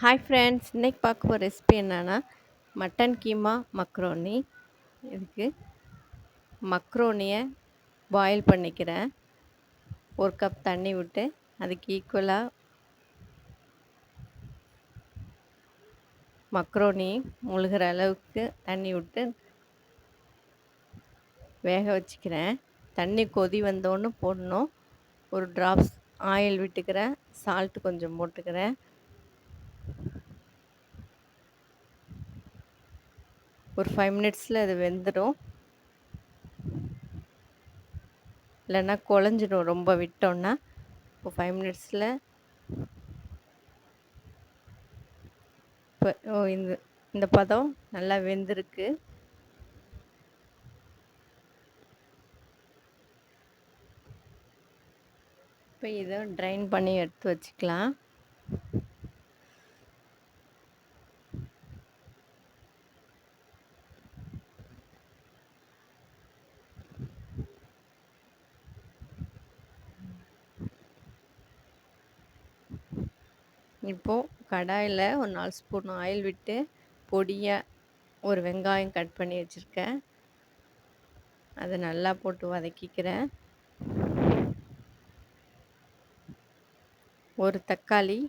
Hi friends, இன்னைக்கு பார்க்க போகிற ரெசிபி என்னன்னா மட்டன் கீமா மக்ரோனி. இதுக்கு மக்ரோனியை பாயில் பண்ணிக்கிறேன். ஒரு கப் தண்ணி விட்டு அதுக்கு ஈக்குவலாக மக்ரோனி முழுகிற அளவுக்கு தண்ணி விட்டு வேக வச்சுக்கிறேன். தண்ணி கொதி வந்தோன்னு போடணும். ஒரு ட்ராப்ஸ் ஆயில் விட்டுக்கிறேன், சால்ட்டு கொஞ்சம் போட்டுக்கிறேன். ஒரு 5 மினிட்ஸில் அது வெந்துடும். இல்லைன்னா குழஞ்சிடும் ரொம்ப விட்டோன்னா. இப்போ 5 மினிட்ஸில் இப்போ இந்த இந்த பதம் நல்லா வெந்திருக்கு. இப்போ இதை ட்ரைன் பண்ணி எடுத்து வச்சுக்கலாம். இப்போது கடாயில் ஒரு 4 ஸ்பூன் ஆயில் விட்டு பொடியாக ஒரு வெங்காயம் கட் பண்ணி வச்சுருக்கேன். அதை நல்லா போட்டு வதக்கிக்கிறேன். ஒரு தக்காளி,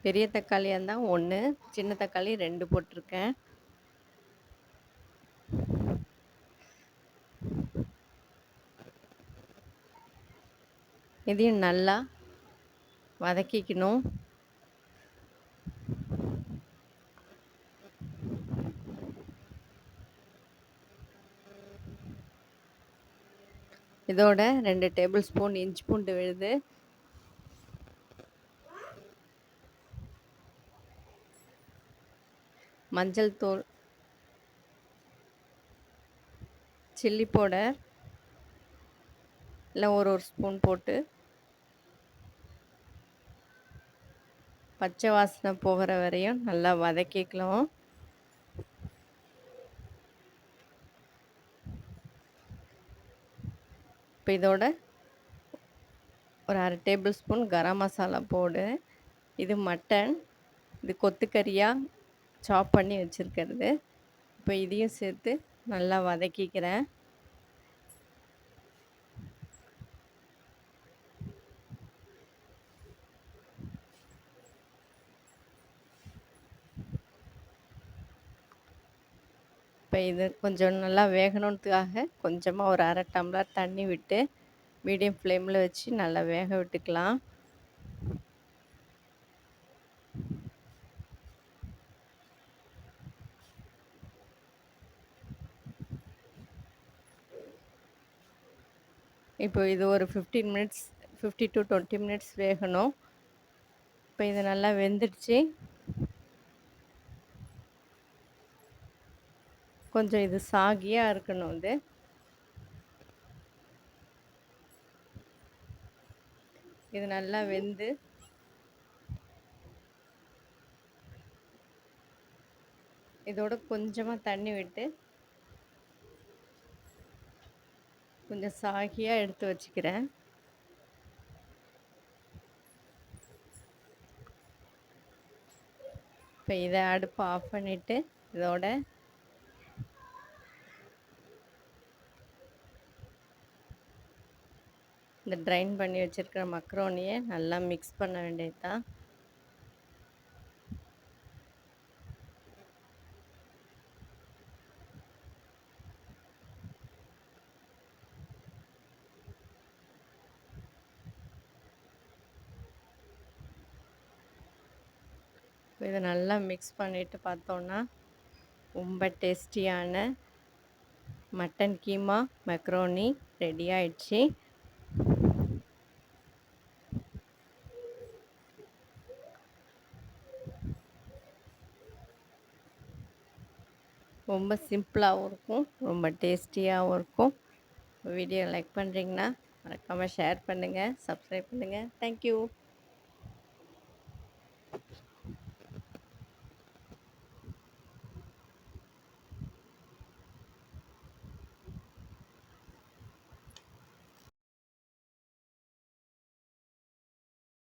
பெரிய தக்காளியாக இருந்தால் 1, சின்ன தக்காளி 2 போட்டிருக்கேன். இதையும் நல்லா வதக்கிக்கணும். இதோட 2 டேபிள் ஸ்பூன் இஞ்சி பூண்டு விழுது, மஞ்சள் தூள், சில்லி பவுடர் இல்லை ஒரு ஸ்பூன் போட்டு பச்சை வாசனை போகிற வரையும் நல்லா வதக்கிக்கலாம். இப்போ இதோட ஒரு 1/2 டேபிள் ஸ்பூன் கரம் மசாலா போடு. இது மட்டன், இது கொத்துக்கறியாக சாப் பண்ணி வச்சுருக்கிறது. இப்போ இதையும் சேர்த்து நல்லா வதக்கிக்கிறேன். இப்போ இது கொஞ்சம் நல்லா வேகணுன்றதுக்காக கொஞ்சமாக ஒரு 1/2 டம்ளர் தண்ணி விட்டு மீடியம் ஃப்ளேமில் வச்சு நல்லா வேக விட்டுக்கலாம். இப்போ இது ஒரு 15 மினிட்ஸ் 50 to 20 மினிட்ஸ் வேகணும். இப்போ இது நல்லா வெந்துடுச்சு. கொஞ்சம் இது சாகியாக இருக்கணும். இது நல்லா வெந்து இதோட கொஞ்சமாக தண்ணி விட்டு கொஞ்சம் சாகியாக எடுத்து வச்சுக்கிறேன். இப்போ இதை அடுப்பை ஆஃப் பண்ணிவிட்டு இதோட இந்த ட்ரைன் பண்ணி வச்சுருக்கிற மக்ரோனியை நல்லா மிக்ஸ் பண்ண வேண்டியது தான். இதை நல்லா மிக்ஸ் பண்ணிவிட்டு பார்த்தோன்னா ரொம்ப டேஸ்டியான மட்டன் கீமா மக்ரோனி ரெடி ஆயிடுச்சு. ரொம்ப சிம்பிளாகவும் இருக்கும், ரொம்ப டேஸ்டியாகவும் இருக்கும். வீடியோ லைக் பண்ணுறீங்கன்னா மறக்காமல் ஷேர் பண்ணுங்கள், சப்ஸ்கிரைப் பண்ணுங்கள். தேங்க்யூ.